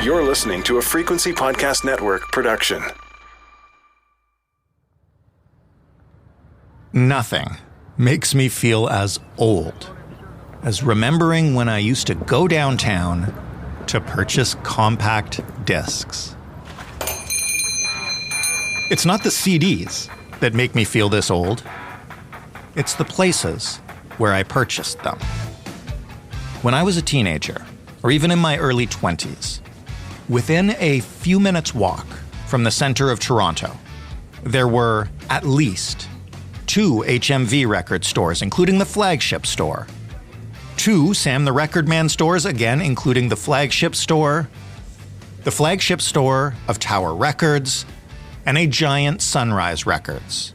You're listening to a Frequency Podcast Network production. Nothing makes me feel as old as remembering when I used to go downtown to purchase compact discs. It's not the CDs that make me feel this old. It's the places where I purchased them. When I was a teenager, or even in my early 20s, within a few minutes' walk from the center of Toronto, there were at least 2 HMV record stores, including the flagship store. 2 Sam the Record Man stores, again, including the flagship store of Tower Records, and a giant Sunrise Records.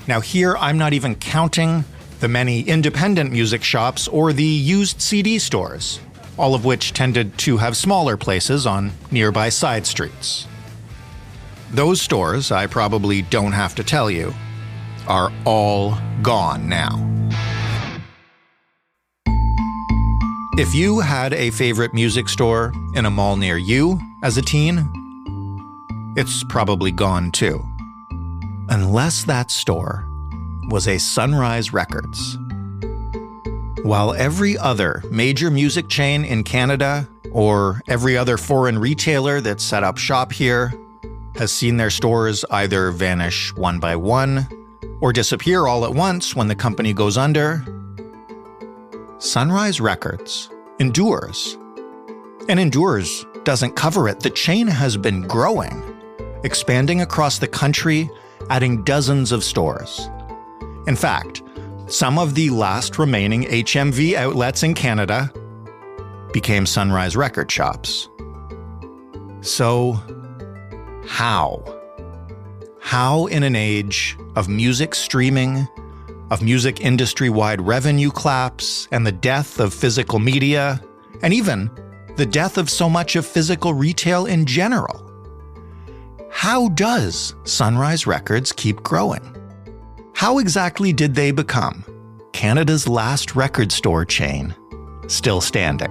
Now here, I'm not even counting the many independent music shops or the used CD stores, all of which tended to have smaller places on nearby side streets. Those stores, I probably don't have to tell you, are all gone now. If you had a favorite music store in a mall near you as a teen, it's probably gone too. Unless that store was a Sunrise Records. While every other major music chain in Canada or every other foreign retailer that set up shop here has seen their stores either vanish one by one or disappear all at once when the company goes under, Sunrise Records endures. And endures doesn't cover it. The chain has been growing, expanding across the country, adding dozens of stores. In fact, some of the last remaining HMV outlets in Canada became Sunrise record shops. So, how? How in an age of music streaming, of music industry-wide revenue collapse, and the death of physical media, and even the death of so much of physical retail in general, how does Sunrise Records keep growing? How exactly did they become Canada's last record store chain still standing?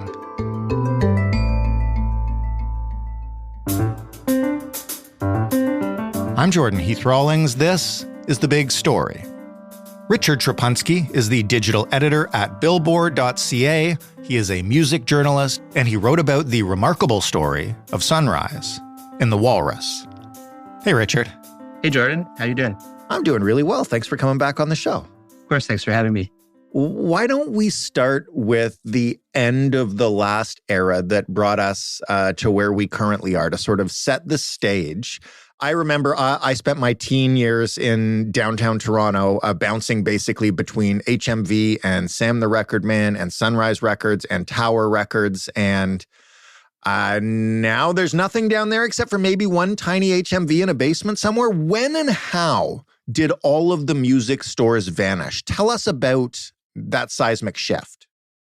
I'm Jordan Heath Rawlings. This is The Big Story. Richard Trapunski is the digital editor at Billboard.ca. He is a music journalist, and he wrote about the remarkable story of Sunrise in the Walrus. Hey, Richard. Hey, Jordan. How you doing? I'm doing really well. Thanks for coming back on the show. Of course, thanks for having me. Why don't we start with the end of the last era that brought us to where we currently are, to sort of set the stage. I remember I spent my teen years in downtown Toronto, bouncing basically between HMV and Sam the Record Man and Sunrise Records and Tower Records. And now there's nothing down there except for maybe one tiny HMV in a basement somewhere. When and how did all of the music stores vanish? Tell us about that seismic shift.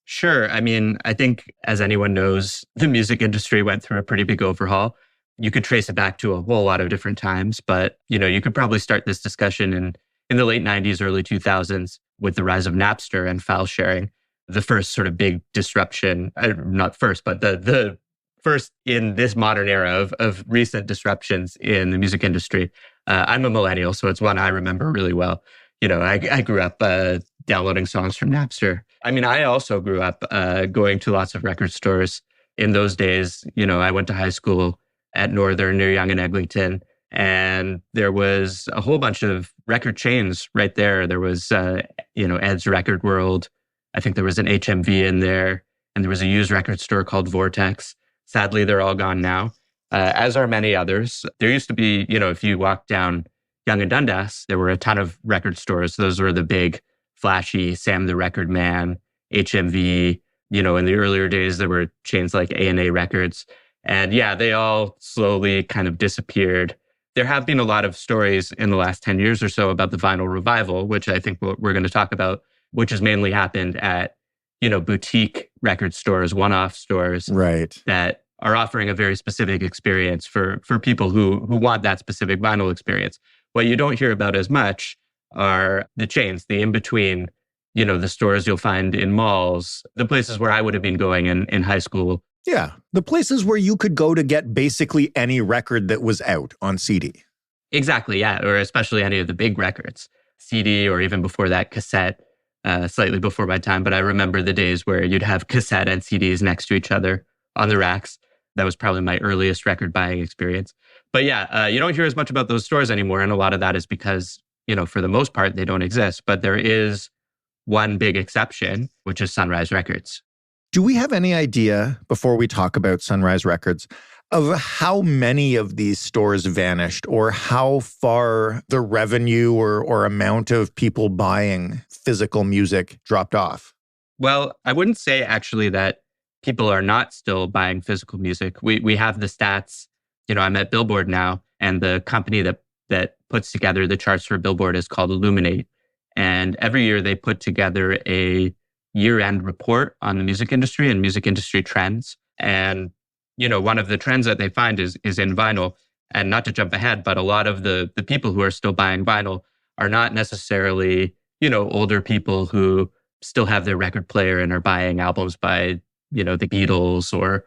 Sure. I mean, I think as anyone knows, the music industry went through a pretty big overhaul. You could trace it back to a whole lot of different times, but you could probably start this discussion in the late 90s, early 2000s with the rise of Napster and file sharing, the first sort of big disruption, not first, but the first in this modern era of recent disruptions in the music industry. I'm a millennial, so it's one I remember really well. I grew up downloading songs from Napster. I mean, I also grew up going to lots of record stores in those days. I went to high school at Northern near Yonge and Eglinton, and there was a whole bunch of record chains right there. There was, Ed's Record World. I think there was an HMV in there, and there was a used record store called Vortex. Sadly, they're all gone now, as are many others. There used to be, if you walked down Yonge and Dundas, there were a ton of record stores. Those were the big, flashy Sam the Record Man, HMV. In the earlier days, there were chains like A&A Records. And yeah, they all slowly kind of disappeared. There have been a lot of stories in the last 10 years or so about the vinyl revival, which I think we're going to talk about, which has mainly happened at, boutique record stores, one-off stores, right, that are offering a very specific experience for people who want that specific vinyl experience. What you don't hear about as much are the chains, the in-between, the stores you'll find in malls, the places where I would have been going in high school Yeah, the places where you could go to get basically any record that was out on CD. Exactly, yeah, or especially any of the big records. CD or even before that, cassette, slightly before my time. But I remember the days where you'd have cassette and CDs next to each other on the racks. That was probably my earliest record buying experience. But yeah, you don't hear as much about those stores anymore. And a lot of that is because, for the most part, they don't exist. But there is one big exception, which is Sunrise Records. Do we have any idea, before we talk about Sunrise Records, of how many of these stores vanished or how far the revenue or amount of people buying physical music dropped off? Well, I wouldn't say actually that people are not still buying physical music. We have the stats. I'm at Billboard now, and the company that puts together the charts for Billboard is called Illuminate. And every year they put together a year-end report on the music industry and music industry trends. And one of the trends that they find is in vinyl. And not to jump ahead, but a lot of the people who are still buying vinyl are not necessarily, older people who still have their record player and are buying albums by, the Beatles or,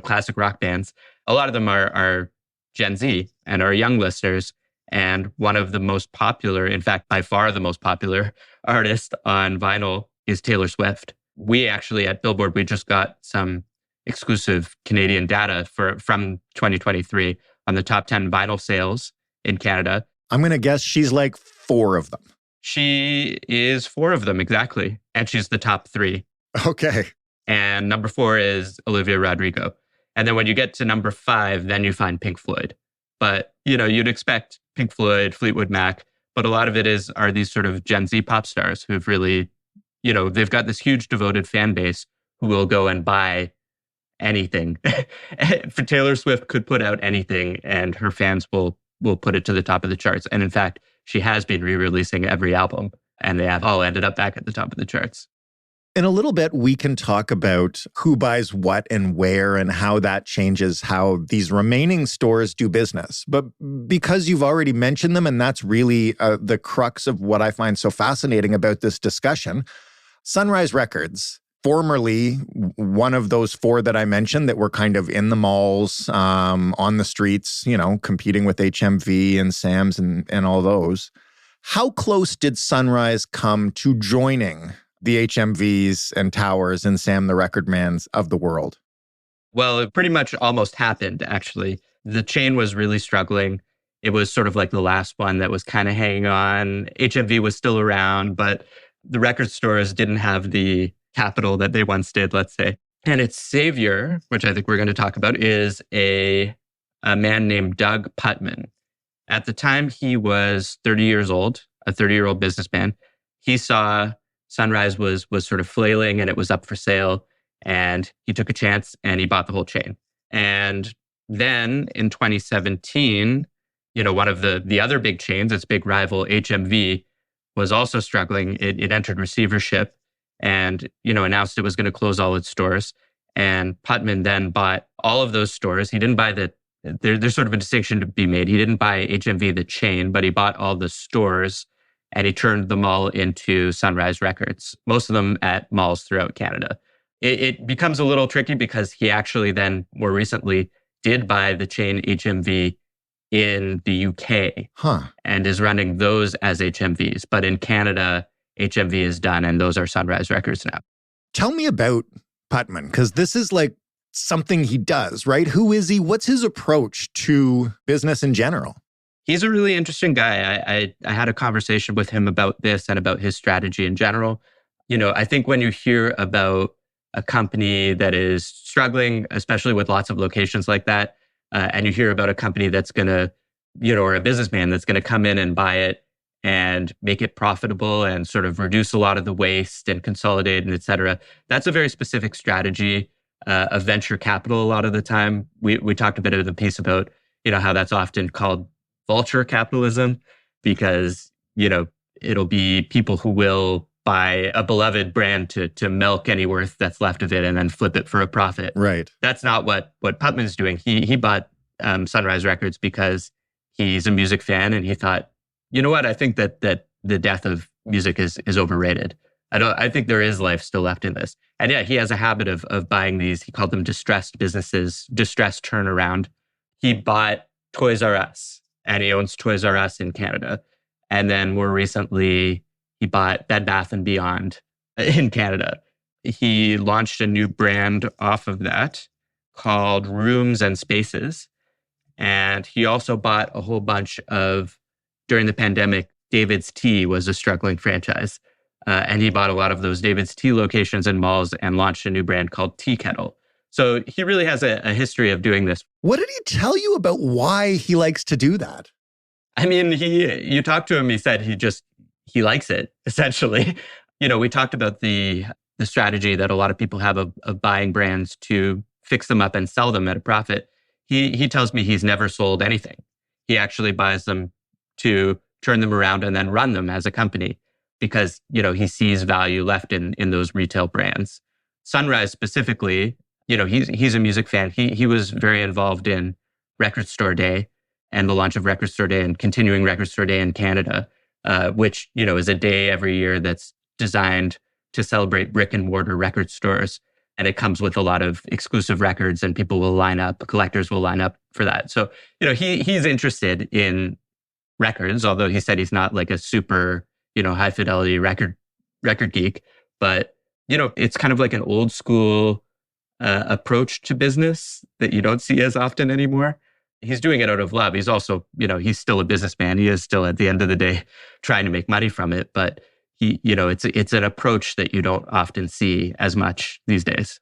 classic rock bands. A lot of them are Gen Z and are young listeners. And one of the most popular, in fact, by far the most popular artist on vinyl is Taylor Swift. We actually at Billboard, we just got some exclusive Canadian data from 2023 on the top 10 vinyl sales in Canada. I'm going to guess she's like 4 of them. She is 4 of them, exactly. And she's the top 3. Okay. And number 4 is Olivia Rodrigo. And then when you get to number 5, then you find Pink Floyd. But, you'd expect Pink Floyd, Fleetwood Mac, but a lot of it are these sort of Gen Z pop stars who've really, they've got this huge devoted fan base who will go and buy anything. For Taylor Swift could put out anything and her fans will put it to the top of the charts. And in fact, she has been re-releasing every album and they have all ended up back at the top of the charts. In a little bit, we can talk about who buys what and where and how that changes how these remaining stores do business. But because you've already mentioned them, and that's really the crux of what I find so fascinating about this discussion, Sunrise Records, formerly one of those 4 that I mentioned that were kind of in the malls, on the streets, competing with HMV and Sam's and all those. How close did Sunrise come to joining the HMVs and Towers and Sam the Record Mans of the world? Well, it pretty much almost happened, actually. The chain was really struggling. It was sort of like the last one that was kind of hanging on. HMV was still around, but the record stores didn't have the capital that they once did, let's say. And its savior, which I think we're going to talk about, is a man named Doug Putman. At the time, he was 30 years old, a 30-year-old businessman. He saw Sunrise was sort of flailing and it was up for sale. And he took a chance and he bought the whole chain. And then in 2017, one of the other big chains, its big rival HMV, was also struggling. It entered receivership and, announced it was going to close all its stores. And Putman then bought all of those stores. He didn't buy there's sort of a distinction to be made. He didn't buy HMV, the chain, but he bought all the stores and he turned them all into Sunrise Records, most of them at malls throughout Canada. It becomes a little tricky because he actually then more recently did buy the chain HMV in the UK and is running those as HMVs. But in Canada, HMV is done and those are Sunrise Records now. Tell me about Putman, because this is like something he does, right? Who is he? What's his approach to business in general? He's a really interesting guy. I had a conversation with him about this and about his strategy in general. I think when you hear about a company that is struggling, especially with lots of locations like that, and you hear about a company that's going to, or a businessman that's going to come in and buy it and make it profitable and sort of reduce a lot of the waste and consolidate and et cetera, that's a very specific strategy of venture capital a lot of the time. We talked a bit of the piece about, how that's often called vulture capitalism because, it'll be people who will buy a beloved brand to milk any worth that's left of it and then flip it for a profit. Right. That's not what Putman's doing. He bought Sunrise Records because he's a music fan and he thought, you know what, I think that the death of music is overrated. I think there is life still left in this. And yeah, he has a habit of buying these. He called them distressed businesses, distressed turnaround. He bought Toys R Us, and he owns Toys R Us in Canada. And then more recently, he bought Bed Bath & Beyond in Canada. He launched a new brand off of that called Rooms and Spaces. And he also bought a whole bunch of, during the pandemic, David's Tea was a struggling franchise. And he bought a lot of those David's Tea locations and malls and launched a new brand called Tea Kettle. So he really has a history of doing this. What did he tell you about why he likes to do that? I mean, you talked to him, he said he likes it, essentially. We talked about the strategy that a lot of people have of buying brands to fix them up and sell them at a profit. He tells me he's never sold anything. He actually buys them to turn them around and then run them as a company because, he sees value left in those retail brands. Sunrise specifically, he's a music fan. He was very involved in Record Store Day and the launch of Record Store Day and continuing Record Store Day in Canada, which, is a day every year that's designed to celebrate brick and mortar record stores. And it comes with a lot of exclusive records and people will line up, collectors will line up for that. So, he's interested in records, although he said he's not like a super, high fidelity record geek. But, it's kind of like an old school approach to business that you don't see as often anymore. He's doing it out of love. He's also, he's still a businessman. He is still at the end of the day trying to make money from it. But it's an approach that you don't often see as much these days.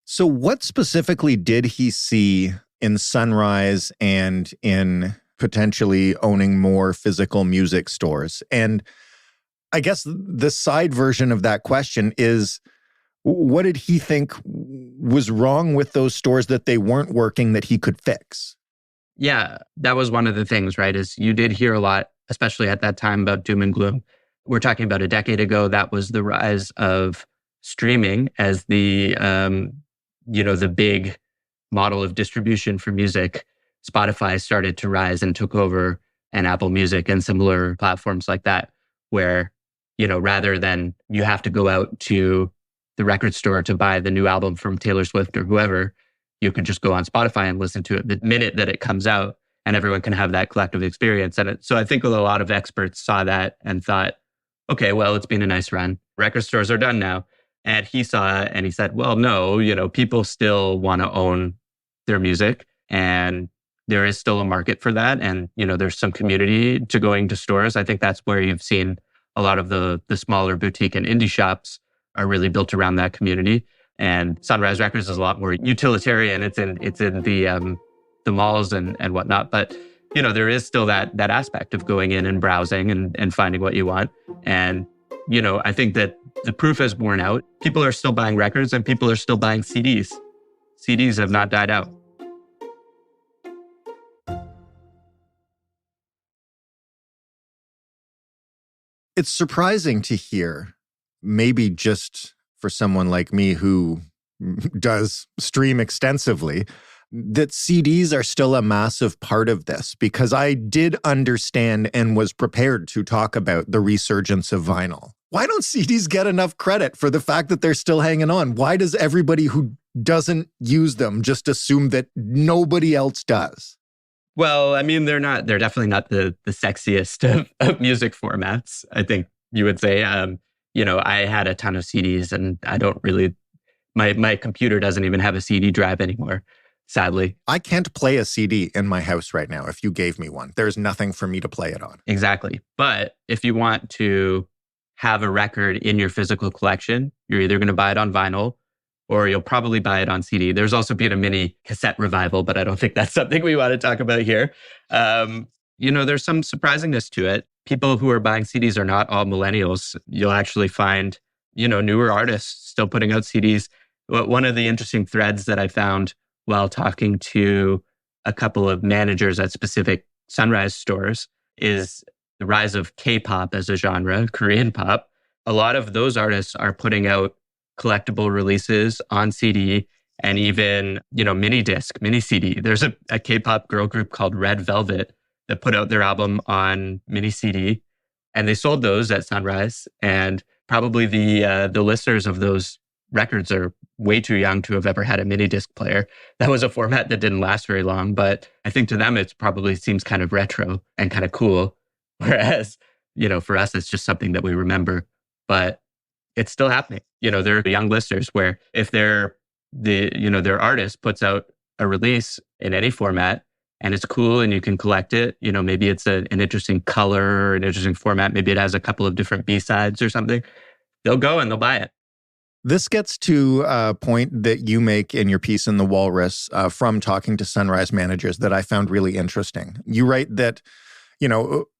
So what specifically did he see in Sunrise and in potentially owning more physical music stores? And I guess the side version of that question is, what did he think was wrong with those stores that they weren't working that he could fix? Yeah, that was one of the things, right? Is you did hear a lot, especially at that time, about doom and gloom. We're talking about a decade ago. That was the rise of streaming as the, the big model of distribution for music. Spotify started to rise and took over, and Apple Music and similar platforms like that, where, rather than you have to go out to the record store to buy the new album from Taylor Swift or whoever, you could just go on Spotify and listen to it the minute that it comes out, and everyone can have that collective experience. And so I think a lot of experts saw that and thought, okay, well, it's been a nice run. Record stores are done now. And he saw it and he said, well, no, people still want to own their music, and there is still a market for that. And, there's some community to going to stores. I think that's where you've seen a lot of the smaller boutique and indie shops are really built around that community. And Sunrise Records is a lot more utilitarian. It's in the malls and whatnot. But, there is still that aspect of going in and browsing and finding what you want. And, I think that the proof has borne out. People are still buying records and people are still buying CDs. CDs have not died out. It's surprising to hear, maybe just for someone like me who does stream extensively, that CDs are still a massive part of this, because I did understand and was prepared to talk about the resurgence of vinyl. Why don't CDs get enough credit for the fact that they're still hanging on? Why does everybody who doesn't use them just assume that nobody else does? Well, I mean, they're definitely not the sexiest of music formats, I think you would say. I had a ton of CDs and I don't really, my computer doesn't even have a CD drive anymore, sadly. I can't play a CD in my house right now if you gave me one. There's nothing for me to play it on. Exactly. But if you want to have a record in your physical collection, you're either going to buy it on vinyl or you'll probably buy it on CD. There's also been a mini cassette revival, but I don't think that's something we want to talk about here. There's some surprisingness to it. People who are buying CDs are not all millennials. You'll actually find, newer artists still putting out CDs. One of the interesting threads that I found while talking to a couple of managers at specific Sunrise stores is the rise of K-pop as a genre, Korean pop. A lot of those artists are putting out collectible releases on CD and even, mini disc, mini CD. There's a K-pop girl group called Red Velvet that put out their album on mini CD, and they sold those at Sunrise. And probably the listeners of those records are way too young to have ever had a mini disc player. That was a format that didn't last very long, but I think to them, it probably seems kind of retro and kind of cool. Whereas, for us, it's just something that we remember, but it's still happening. There are young listeners where if their artist puts out a release in any format and it's cool and you can collect it, maybe it's an interesting color or an interesting format. Maybe it has a couple of different B-sides or something. They'll go and they'll buy it. This gets to a point that you make in your piece in the Walrus from talking to Sunrise managers that I found really interesting. You write that,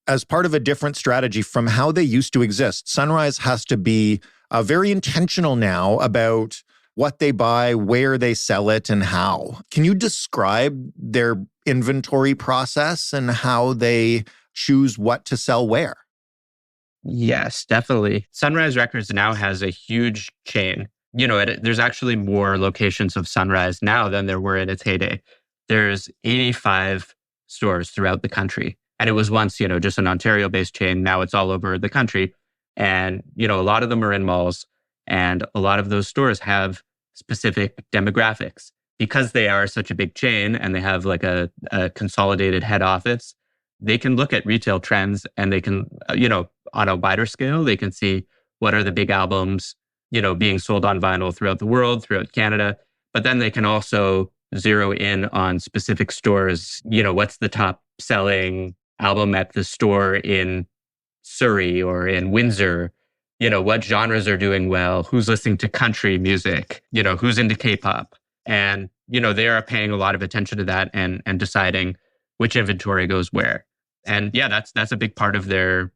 as part of a different strategy from how they used to exist, Sunrise has to be very intentional now about what they buy, where they sell it, and how. Can you describe their inventory process and how they choose what to sell where? Yes, definitely. Sunrise Records now has a huge chain. There's actually more locations of Sunrise now than there were in its heyday. There's 85 stores throughout the country. And it was once, just an Ontario-based chain. Now it's all over the country. And, a lot of them are in malls. And a lot of those stores have specific demographics. Because they are such a big chain and they have like a consolidated head office, they can look at retail trends and they can, on a wider scale, they can see what are the big albums, being sold on vinyl throughout the world, throughout Canada. But then they can also zero in on specific stores. What's the top selling album at the store in Surrey or in Windsor? What genres are doing well? Who's listening to country music? Who's into K-pop? And, they are paying a lot of attention to that and deciding which inventory goes where. And yeah, that's a big part of their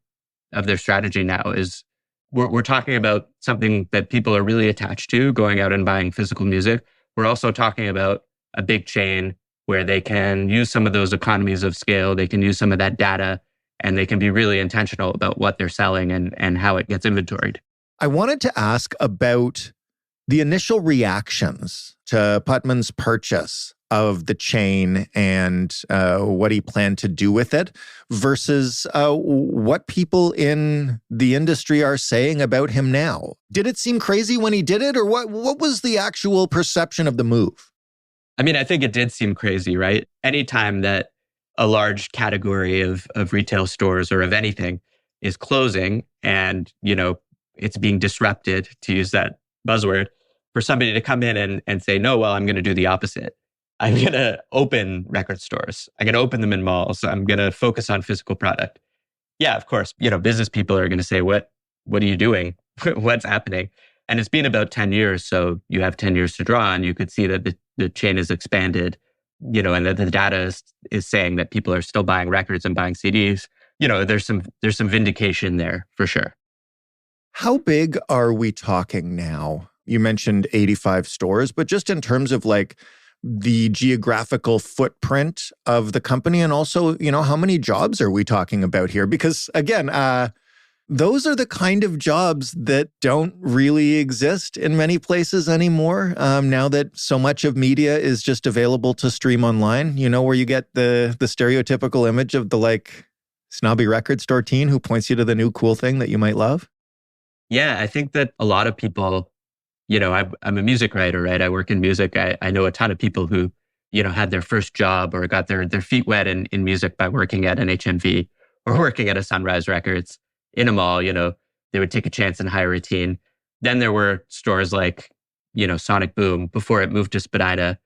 strategy now is we're talking about something that people are really attached to, going out and buying physical music. We're also talking about a big chain where they can use some of those economies of scale. They can use some of that data and they can be really intentional about what they're selling and how it gets inventoried. I wanted to ask about the initial reactions to Putman's purchase of the chain and what he planned to do with it versus what people in the industry are saying about him now. Did it seem crazy when he did it, or what was the actual perception of the move? I mean, I think it did seem crazy, right? Anytime that a large category of retail stores or of anything is closing and, it's being disrupted, to use that buzzword, for somebody to come in and say, no, well, I'm going to do the opposite. I'm going to open record stores. I'm going to open them in malls. I'm going to focus on physical product. Yeah, of course, business people are going to say, what are you doing? What's happening? And it's been about 10 years. So you have 10 years to draw and you could see that the chain has expanded, and that the data is saying that people are still buying records and buying CDs. There's some vindication there for sure. How big are we talking now? You mentioned 85 stores, but just in terms of like the geographical footprint of the company and also, how many jobs are we talking about here? Because again, those are the kind of jobs that don't really exist in many places anymore. Now that so much of media is just available to stream online, where you get the stereotypical image of the like snobby record store teen who points you to the new cool thing that you might love. Yeah, I think that a lot of people, I'm a music writer, right? I work in music. I know a ton of people who, had their first job or got their feet wet in music by working at an HMV or working at a Sunrise Records in a mall. They would take a chance and hire a teen. Then there were stores like, Sonic Boom before it moved to Spadina.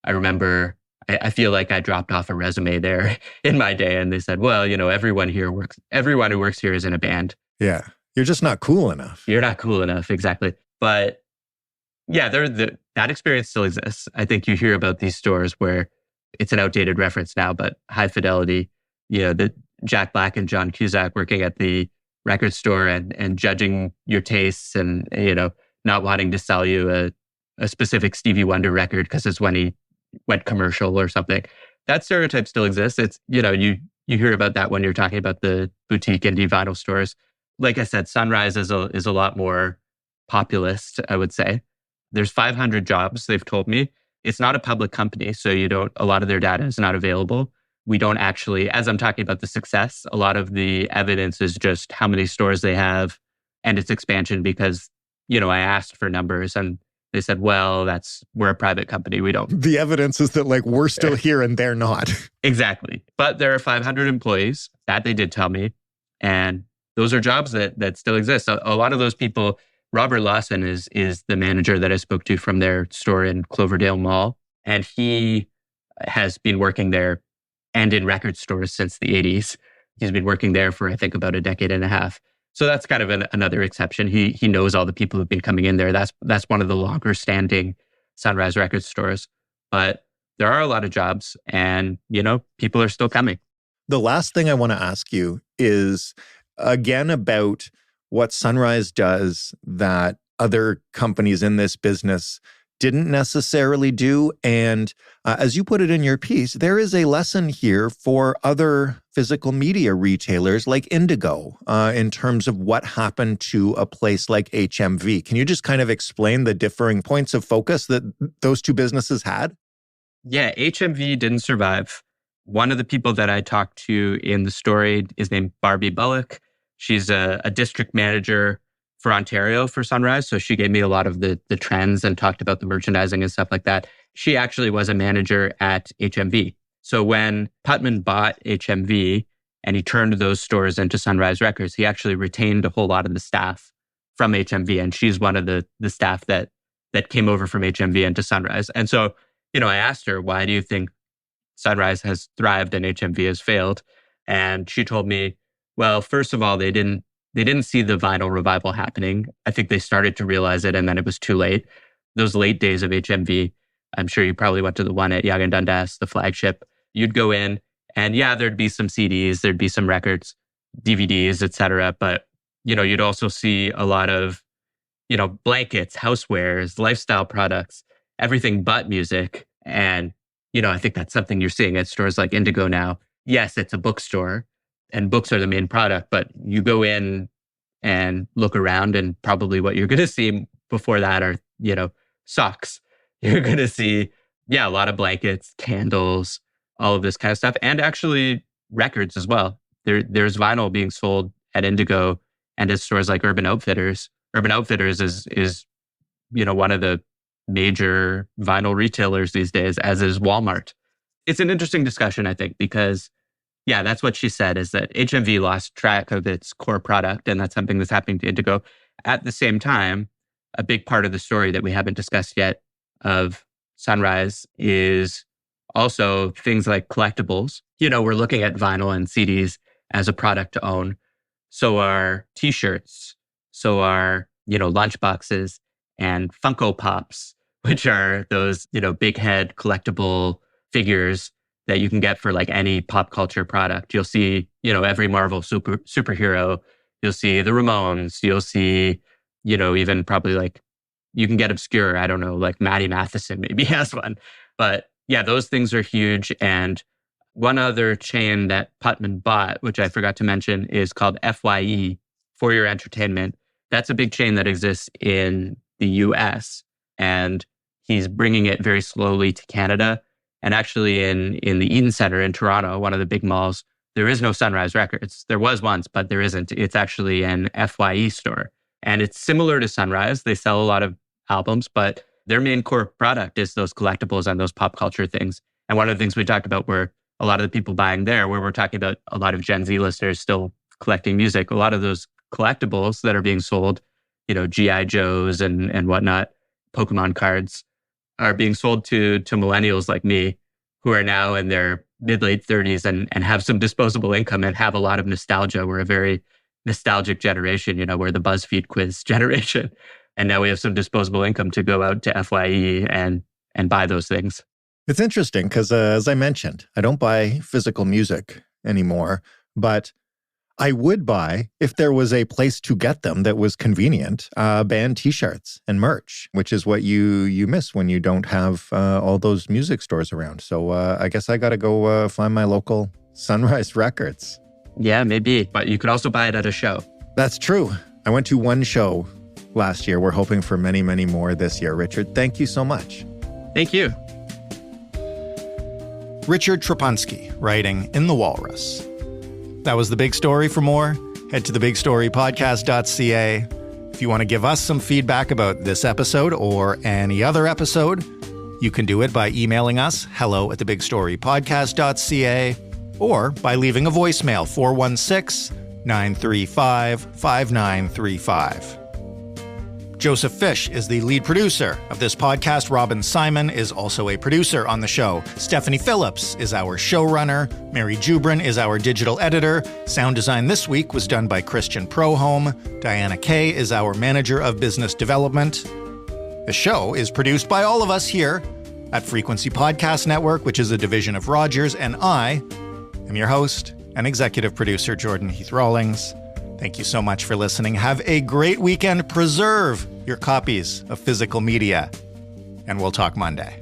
I remember, I feel like I dropped off a resume there in my day and they said, well, everyone who works here is in a band. Yeah. You're just not cool enough. You're not cool enough. Exactly. But yeah, that experience still exists. I think you hear about these stores where it's an outdated reference now, but high fidelity, the Jack Black and John Cusack working at the record store and judging your tastes and, not wanting to sell you a specific Stevie Wonder record because it's when he went commercial or something. That stereotype still exists. It's, you hear about that when you're talking about the boutique indie vinyl stores. Like I said, Sunrise is a lot more populist, I would say. There's 500 jobs, they've told me. It's not a public company, so a lot of their data is not available. We don't actually, as I'm talking about the success, a lot of the evidence is just how many stores they have, and its expansion because, I asked for numbers and they said, well, we're a private company. We don't. The evidence is that we're still here and they're not. Exactly. But there are 500 employees that they did tell me. And those are jobs that still exist. A lot of those people, Robert Lawson is the manager that I spoke to from their store in Cloverdale Mall. And he has been working there and in record stores since the 80s. He's been working there for, I think, about a decade and a half. So that's kind of another exception. He knows all the people who've been coming in there. That's one of the longer standing Sunrise record stores. But there are a lot of jobs and, people are still coming. The last thing I want to ask you is, again, about what Sunrise does that other companies in this business didn't necessarily do. And as you put it in your piece, there is a lesson here for other physical media retailers like Indigo in terms of what happened to a place like HMV. Can you just kind of explain the differing points of focus that those two businesses had? Yeah, HMV didn't survive. One of the people that I talked to in the story is named Barbie Bullock. She's a district manager for Ontario for Sunrise. So she gave me a lot of the trends and talked about the merchandising and stuff like that. She actually was a manager at HMV. So when Putman bought HMV and he turned those stores into Sunrise Records, he actually retained a whole lot of the staff from HMV. And she's one of the staff that came over from HMV into Sunrise. And so, I asked her, why do you think Sunrise has thrived and HMV has failed? And she told me, well, first of all, they didn't see the vinyl revival happening. I think they started to realize it and then it was too late. Those late days of HMV, I'm sure you probably went to the one at Yonge and Dundas, the flagship. You'd go in and there'd be some CDs, there'd be some records, DVDs, etc. But, you'd also see a lot of, blankets, housewares, lifestyle products, everything but music. And, I think that's something you're seeing at stores like Indigo now. Yes, it's a bookstore and books are the main product, but you go in and look around and probably what you're going to see before that are, socks. You're going to see, a lot of blankets, candles, all of this kind of stuff, and actually records as well. There's vinyl being sold at Indigo and at stores like Urban Outfitters. Urban Outfitters is one of the major vinyl retailers these days, as is Walmart. It's an interesting discussion, I think, because that's what she said, is that HMV lost track of its core product, and that's something that's happening to Indigo. At the same time, a big part of the story that we haven't discussed yet of Sunrise is also things like collectibles. We're looking at vinyl and CDs as a product to own. So are T-shirts, so are, lunchboxes and Funko Pops, which are those, big head collectible figures that you can get for like any pop culture product. You'll see, every Marvel superhero. You'll see the Ramones. You'll see, even probably like, you can get obscure. I don't know, like Maddie Matheson maybe has one. But those things are huge. And one other chain that Putman bought, which I forgot to mention, is called FYE, For Your Entertainment. That's a big chain that exists in the US. And he's bringing it very slowly to Canada. And actually in the Eden Centre in Toronto, one of the big malls, there is no Sunrise Records. There was once, but there isn't. It's actually an FYE store. And it's similar to Sunrise. They sell a lot of albums, but their main core product is those collectibles and those pop culture things. And one of the things we talked about were a lot of the people buying there, where we're talking about a lot of Gen Z listeners still collecting music. A lot of those collectibles that are being sold, G.I. Joes and whatnot, Pokemon cards, are being sold to millennials like me, who are now in their mid-late 30s and have some disposable income and have a lot of nostalgia. We're a very nostalgic generation, we're the BuzzFeed quiz generation. And now we have some disposable income to go out to FYE and buy those things. It's interesting because, as I mentioned, I don't buy physical music anymore, but I would buy, if there was a place to get them that was convenient, band T-shirts and merch, which is what you miss when you don't have all those music stores around. So I guess I got to go find my local Sunrise Records. Yeah, maybe. But you could also buy it at a show. That's true. I went to one show last year. We're hoping for many, many more this year. Richard, thank you so much. Thank you. Richard Trapunski, writing in The Walrus. That was the big story. For more, head to thebigstorypodcast.ca. If you want to give us some feedback about this episode or any other episode, you can do it by emailing us, hello@thebigstorypodcast.ca, or by leaving a voicemail, 416-935-5935. Joseph Fish is the lead producer of this podcast. Robin Simon is also a producer on the show. Stephanie Phillips is our showrunner. Mary Jubrin is our digital editor. Sound design this week was done by Christian Prohome. Diana Kay is our manager of business development. The show is produced by all of us here at Frequency Podcast Network, which is a division of Rogers, and I am your host and executive producer, Jordan Heath Rawlings. Thank you so much for listening. Have a great weekend. Preserve your copies of physical media, and we'll talk Monday.